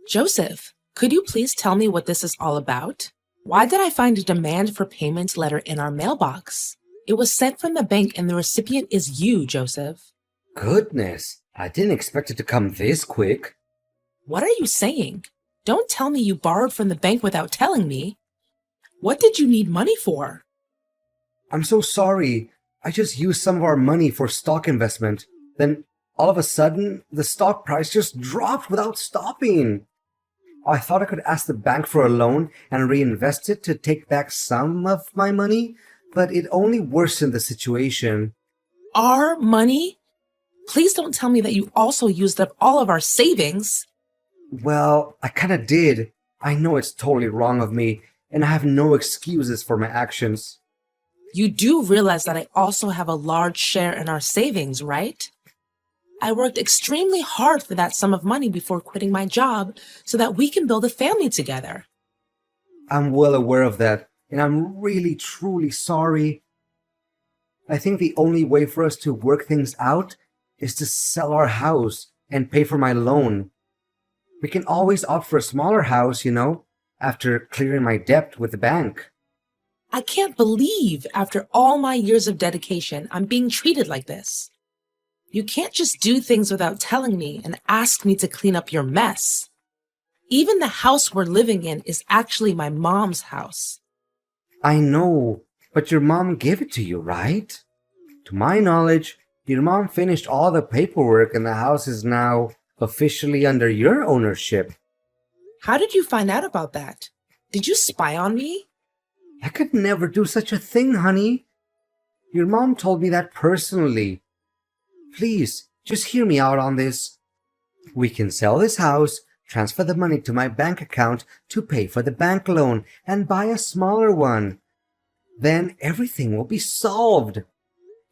Joseph, could you please tell me what this is all about? Why did I find a demand for payment letter in our mailbox? It was sent from the bank and the recipient is you, Joseph. Goodness, I didn't expect it to come this quick. What are you saying? Don't tell me you borrowed from the bank without telling me. What did you need money for? I'm so sorry. I just used some of our money for stock investment. Then, all of a sudden, the stock price just dropped without stopping. I thought I could ask the bank for a loan and reinvest it to take back some of my money, but it only worsened the situation. Our money? Please don't tell me that you also used up all of our savings. Well, I kinda did. I know it's totally wrong of me, and I have no excuses for my actions. You do realize that I also have a large share in our savings, right? I worked extremely hard for that sum of money before quitting my job so that we can build a family together. I'm well aware of that, and I'm really truly sorry. I think the only way for us to work things out is to sell our house and pay for my loan. We can always opt for a smaller house, after clearing my debt with the bank. I can't believe after all my years of dedication, I'm being treated like this. You can't just do things without telling me and ask me to clean up your mess. Even the house we're living in is actually my mom's house. I know, but your mom gave it to you, right? To my knowledge, your mom finished all the paperwork and the house is now officially under your ownership. How did you find out about that? Did you spy on me? I could never do such a thing, honey. Your mom told me that personally. Please, just hear me out on this. We can sell this house, transfer the money to my bank account to pay for the bank loan, and buy a smaller one. Then everything will be solved.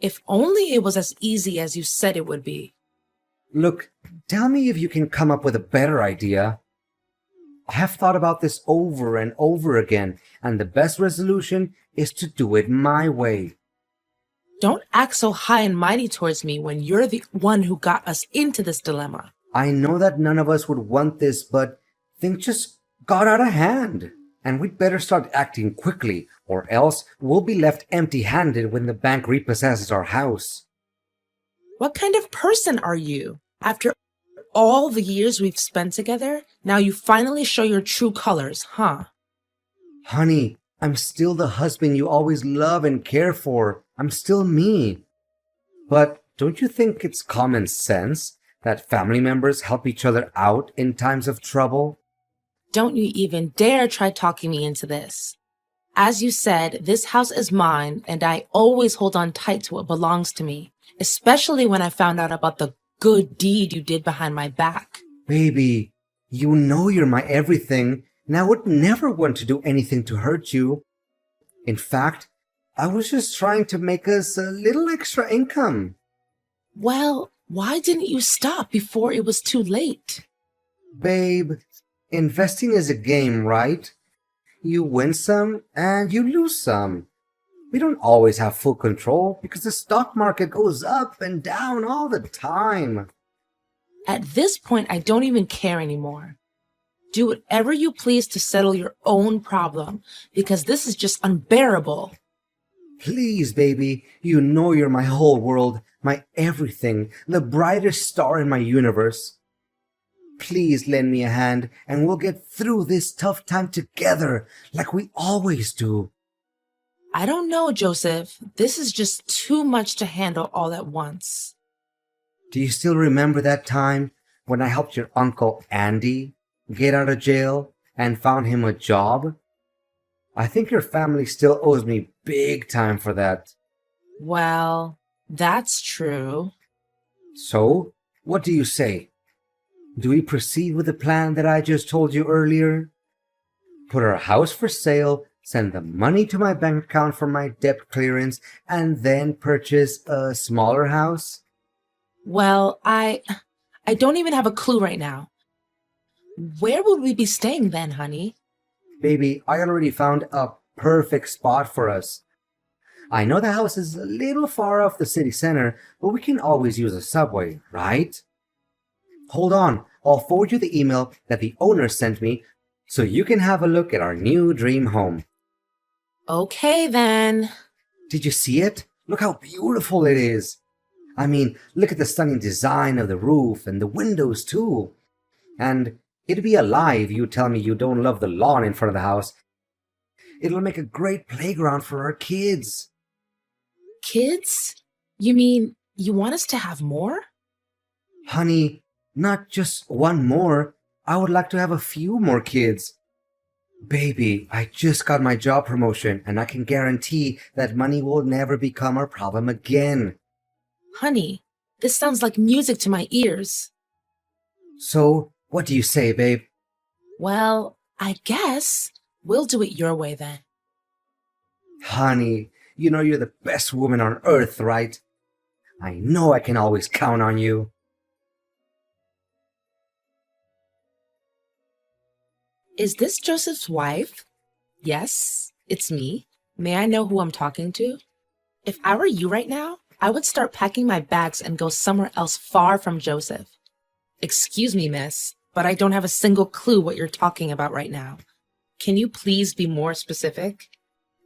If only it was as easy as you said it would be. Look, tell me if you can come up with a better idea. I have thought about this over and over again, and the best resolution is to do it my way. Don't act so high and mighty towards me when you're the one who got us into this dilemma. I know that none of us would want this, but things just got out of hand. And we'd better start acting quickly, or else we'll be left empty-handed when the bank repossesses our house. What kind of person are you? After all the years we've spent together, now you finally show your true colors, huh? Honey, I'm still the husband you always love and care for. I'm still me. But don't you think it's common sense that family members help each other out in times of trouble? Don't you even dare try talking me into this. As you said, this house is mine, and I always hold on tight to what belongs to me, especially when I found out about the good deed you did behind my back. Baby, you know you're my everything, and I would never want to do anything to hurt you. In fact, I was just trying to make us a little extra income. Well, why didn't you stop before it was too late? Babe, investing is a game, right? You win some and you lose some. We don't always have full control because the stock market goes up and down all the time. At this point, I don't even care anymore. Do whatever you please to settle your own problem, because this is just unbearable. Please, baby, you know you're my whole world, my everything, the brightest star in my universe. Please lend me a hand and we'll get through this tough time together like we always do. I don't know, Joseph. This is just too much to handle all at once. Do you still remember that time when I helped your uncle Andy get out of jail and found him a job? I think your family still owes me big time for that. Well, that's true. So, what do you say? Do we proceed with the plan that I just told you earlier? Put our house for sale, send the money to my bank account for my debt clearance, and then purchase a smaller house? Well, I don't even have a clue right now. Where would we be staying then, honey? Baby, I already found a perfect spot for us. I know the house is a little far off the city center, but we can always use a subway, right? Hold on, I'll forward you the email that the owner sent me so you can have a look at our new dream home. Okay, then. Did you see it? Look how beautiful it is. I mean, look at the stunning design of the roof and the windows, too. And it'd be a lie if you tell me you don't love the lawn in front of the house. It'll make a great playground for our kids. Kids? You mean you want us to have more? Honey, not just one more. I would like to have a few more kids. Baby, I just got my job promotion and I can guarantee that money will never become our problem again. Honey, this sounds like music to my ears. So, what do you say, babe? Well, I guess we'll do it your way then. Honey, you know you're the best woman on earth, right? I know I can always count on you. Is this Joseph's wife? Yes, it's me. May I know who I'm talking to? If I were you right now, I would start packing my bags and go somewhere else far from Joseph. Excuse me, miss, but I don't have a single clue what you're talking about right now. Can you please be more specific?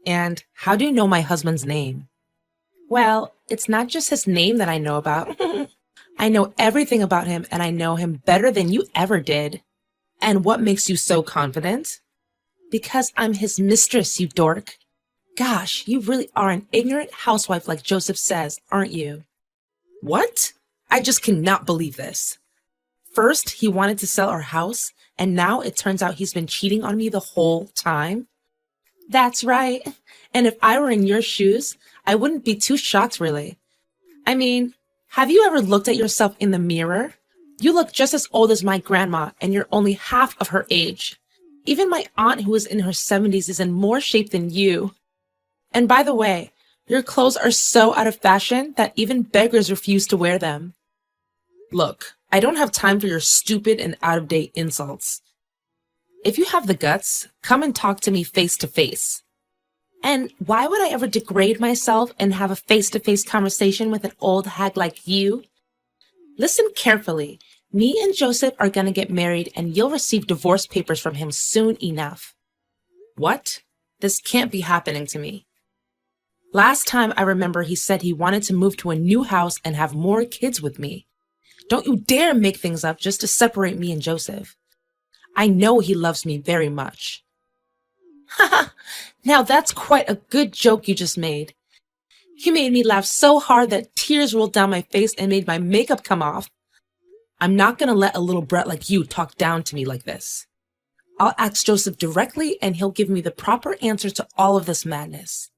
And how do you know my husband's name? Well, it's not just his name that I know about. I know everything about him, and I know him better than you ever did. And what makes you so confident? Because I'm his mistress, you dork. Gosh, you really are an ignorant housewife like Joseph says, aren't you? What? I just cannot believe this. First, he wanted to sell our house, and now it turns out he's been cheating on me the whole time? That's right. And if I were in your shoes, I wouldn't be too shocked, really. I mean, have you ever looked at yourself in the mirror? You look just as old as my grandma, and you're only half of her age. Even my aunt, who is in her 70s, is in more shape than you. And by the way, your clothes are so out of fashion that even beggars refuse to wear them. Look, I don't have time for your stupid and out-of-date insults. If you have the guts, come and talk to me face to face. And why would I ever degrade myself and have a face-to-face conversation with an old hag like you? Listen carefully. Me and Joseph are gonna get married and you'll receive divorce papers from him soon enough. What? This can't be happening to me. Last time I remember he said he wanted to move to a new house and have more kids with me. Don't you dare make things up just to separate me and Joseph. I know he loves me very much. Haha, now that's quite a good joke you just made. You made me laugh so hard that tears rolled down my face and made my makeup come off. I'm not gonna let a little brat like you talk down to me like this. I'll ask Joseph directly and he'll give me the proper answer to all of this madness.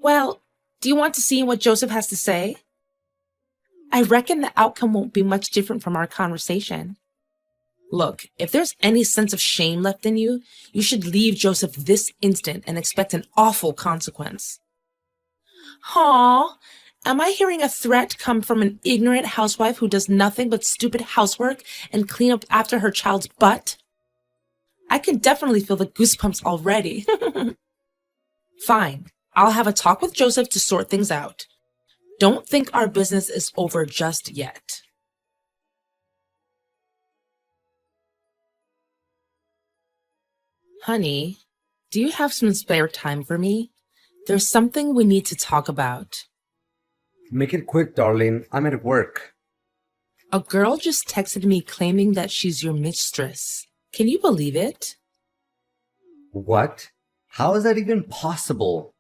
Well, do you want to see what Joseph has to say? I reckon the outcome won't be much different from our conversation. Look, if there's any sense of shame left in you, you should leave Joseph this instant and expect an awful consequence. Aw, am I hearing a threat come from an ignorant housewife who does nothing but stupid housework and clean up after her child's butt? I can definitely feel the goosebumps already. Fine, I'll have a talk with Joseph to sort things out. Don't think our business is over just yet. Honey, do you have some spare time for me? There's something we need to talk about. Make it quick, darling. I'm at work. A girl just texted me claiming that she's your mistress. Can you believe it? What? How is that even possible?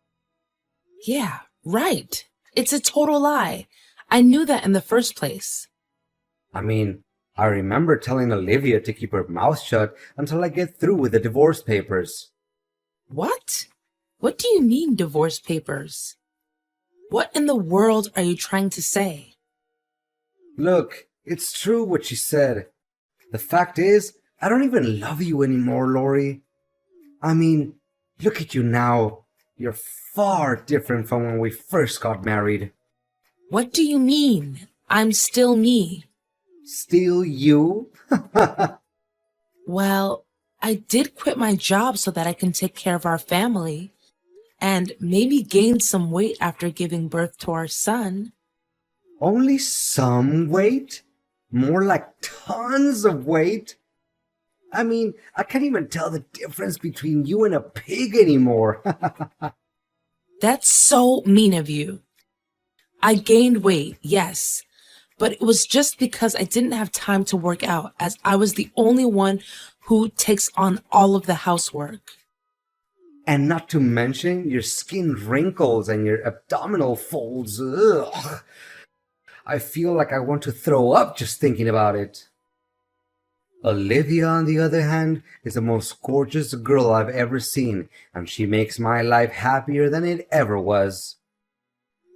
Yeah, right. It's a total lie. I knew that in the first place. I mean, I remember telling Olivia to keep her mouth shut until I get through with the divorce papers. What? What do you mean, divorce papers? What in the world are you trying to say? Look, it's true what she said. The fact is, I don't even love you anymore, Lori. I mean, look at you now. You're far different from when we first got married. What do you mean? I'm still me. Still you? Well, I did quit my job so that I can take care of our family. And maybe gained some weight after giving birth to our son. Only some weight? More like tons of weight. I mean, I can't even tell the difference between you and a pig anymore. That's so mean of you. I gained weight, yes, but it was just because I didn't have time to work out, as I was the only one who takes on all of the housework. And not to mention your skin wrinkles and your abdominal folds. Ugh. I feel like I want to throw up just thinking about it. Olivia, on the other hand, is the most gorgeous girl I've ever seen, and she makes my life happier than it ever was.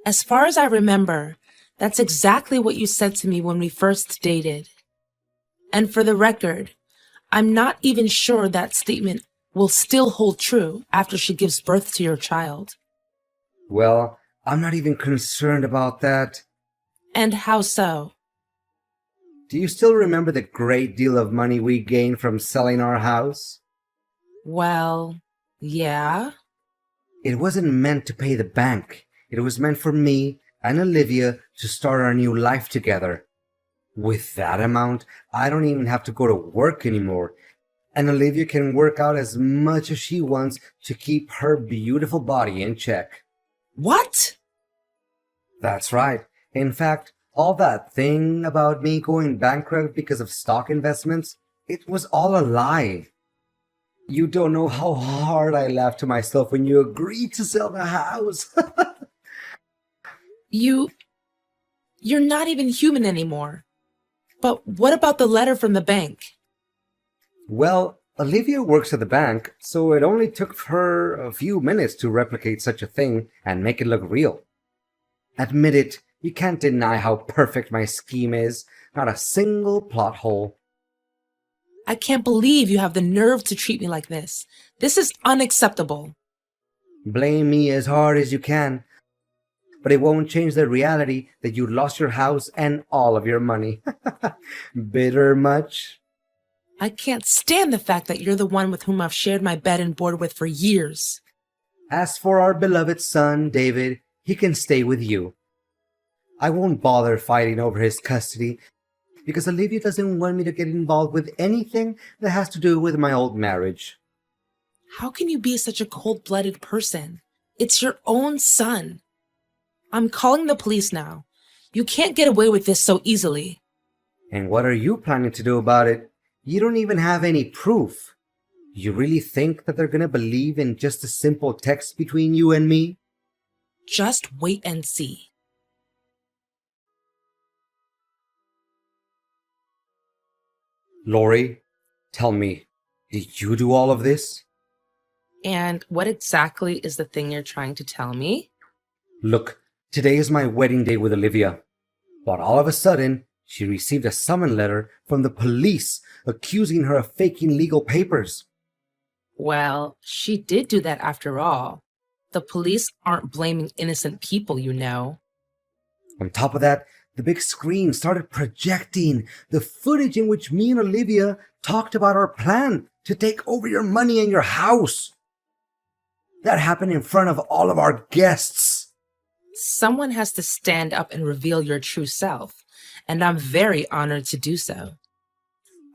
As far as I remember, that's exactly what you said to me when we first dated. And for the record, I'm not even sure that statement will still hold true after she gives birth to your child. Well, I'm not even concerned about that. And how so? Do you still remember the great deal of money we gained from selling our house? Well, yeah. It wasn't meant to pay the bank. It was meant for me and Olivia to start our new life together. With that amount, I don't even have to go to work anymore. And Olivia can work out as much as she wants to keep her beautiful body in check. What? That's right. In fact, all that thing about me going bankrupt because of stock investments, it was all a lie. You don't know how hard I laughed to myself when you agreed to sell the house. You're not even human anymore. But what about the letter from the bank? Well, Olivia works at the bank, so it only took her a few minutes to replicate such a thing and make it look real. Admit it, you can't deny how perfect my scheme is. Not a single plot hole. I can't believe you have the nerve to treat me like this. This is unacceptable. Blame me as hard as you can, but it won't change the reality that you lost your house and all of your money. Bitter much? I can't stand the fact that you're the one with whom I've shared my bed and board with for years. As for our beloved son, David, he can stay with you. I won't bother fighting over his custody because Olivia doesn't want me to get involved with anything that has to do with my old marriage. How can you be such a cold-blooded person? It's your own son. I'm calling the police now. You can't get away with this so easily. And what are you planning to do about it? You don't even have any proof. You really think that they're gonna believe in just a simple text between you and me? Just wait and see. Lori, tell me, did you do all of this? And what exactly is the thing you're trying to tell me? Look, today is my wedding day with Olivia. But all of a sudden, she received a summons letter from the police accusing her of faking legal papers. Well, she did do that after all. The police aren't blaming innocent people, you know. On top of that, the big screen started projecting the footage in which me and Olivia talked about our plan to take over your money and your house. That happened in front of all of our guests. Someone has to stand up and reveal your true self, and I'm very honored to do so.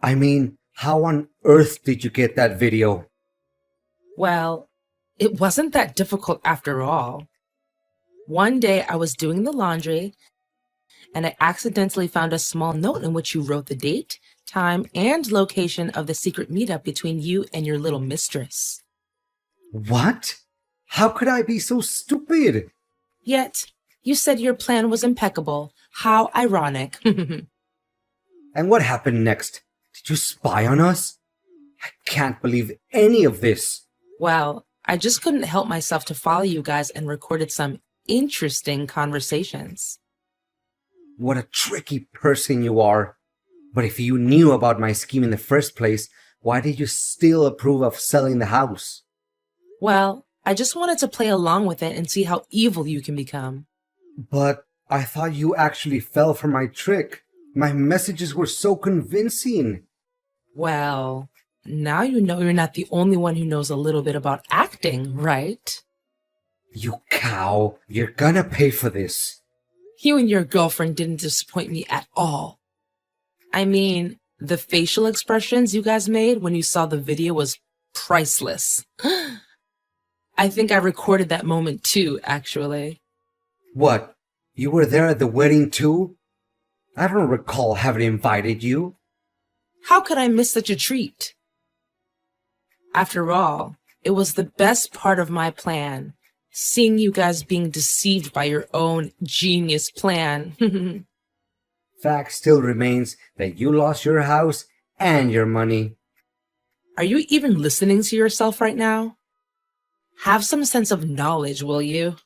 I mean, how on earth did you get that video? Well, it wasn't that difficult after all. One day I was doing the laundry, and I accidentally found a small note in which you wrote the date, time, and location of the secret meetup between you and your little mistress. What? How could I be so stupid? Yet, you said your plan was impeccable. How ironic. And what happened next? Did you spy on us? I can't believe any of this. Well, I just couldn't help myself to follow you guys and recorded some interesting conversations. What a tricky person you are. But if you knew about my scheme in the first place, why did you still approve of selling the house? Well, I just wanted to play along with it and see how evil you can become. But I thought you actually fell for my trick. My messages were so convincing. Well, now you know you're not the only one who knows a little bit about acting, right? You cow, you're gonna pay for this. You and your girlfriend didn't disappoint me at all. I mean, the facial expressions you guys made when you saw the video was priceless. I think I recorded that moment too, actually. What? You were there at the wedding too? I don't recall having invited you. How could I miss such a treat? After all, it was the best part of my plan, seeing you guys being deceived by your own genius plan. Fact still remains that you lost your house and your money. Are you even listening to yourself right now? Have some sense of knowledge, will you?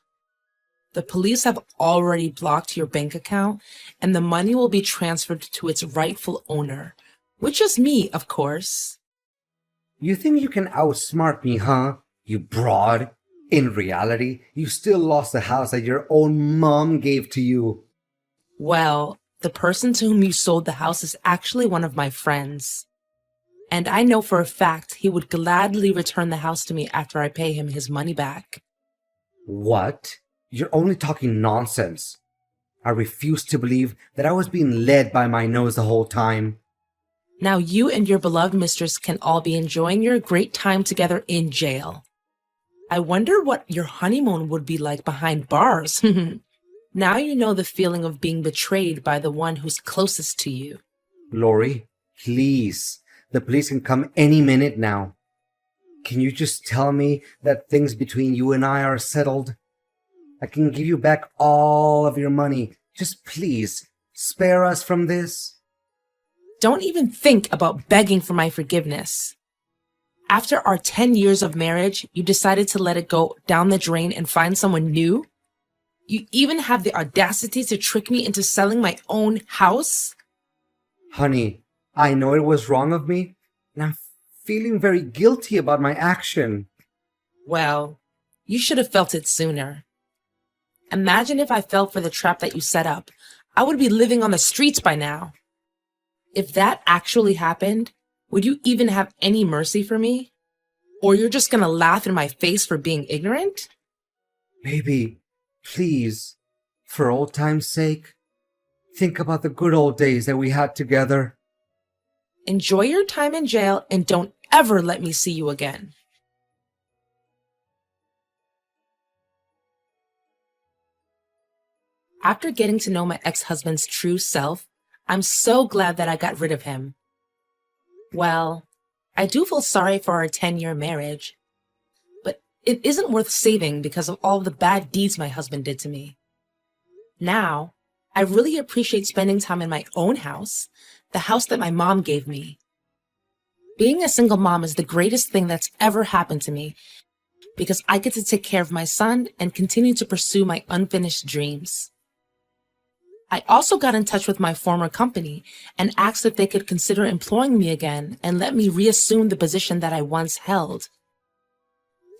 The police have already blocked your bank account, and the money will be transferred to its rightful owner, which is me, of course. You think you can outsmart me, huh? You broad. In reality, you still lost the house that your own mom gave to you. Well, the person to whom you sold the house is actually one of my friends. And I know for a fact he would gladly return the house to me after I pay him his money back. What? You're only talking nonsense. I refuse to believe that I was being led by my nose the whole time. Now you and your beloved mistress can all be enjoying your great time together in jail. I wonder what your honeymoon would be like behind bars. Now you know the feeling of being betrayed by the one who's closest to you. Lori, please. The police can come any minute now. Can you just tell me that things between you and I are settled? I can give you back all of your money. Just please, spare us from this. Don't even think about begging for my forgiveness. After our 10 years of marriage, you decided to let it go down the drain and find someone new? You even have the audacity to trick me into selling my own house? Honey, I know it was wrong of me, and I'm feeling very guilty about my action. Well, you should have felt it sooner. Imagine if I fell for the trap that you set up. I would be living on the streets by now. If that actually happened, would you even have any mercy for me? Or you're just gonna laugh in my face for being ignorant? Baby, please, for old time's sake, think about the good old days that we had together. Enjoy your time in jail and don't ever let me see you again. After getting to know my ex-husband's true self, I'm so glad that I got rid of him. Well, I do feel sorry for our 10-year marriage, but it isn't worth saving because of all the bad deeds my husband did to me. Now, I really appreciate spending time in my own house, the house that my mom gave me. Being a single mom is the greatest thing that's ever happened to me because I get to take care of my son and continue to pursue my unfinished dreams. I also got in touch with my former company and asked if they could consider employing me again and let me reassume the position that I once held.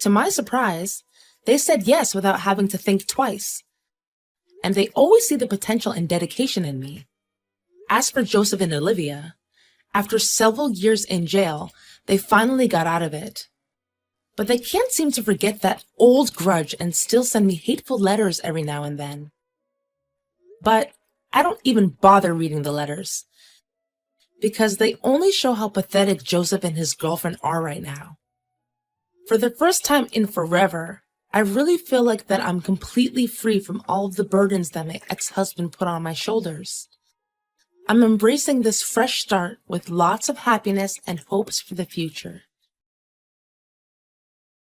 To my surprise, they said yes without having to think twice. And they always see the potential and dedication in me. As for Joseph and Olivia, after several years in jail, they finally got out of it. But they can't seem to forget that old grudge and still send me hateful letters every now and then. But I don't even bother reading the letters because they only show how pathetic Joseph and his girlfriend are right now. For the first time in forever, I really feel like that I'm completely free from all of the burdens that my ex-husband put on my shoulders. I'm embracing this fresh start with lots of happiness and hopes for the future.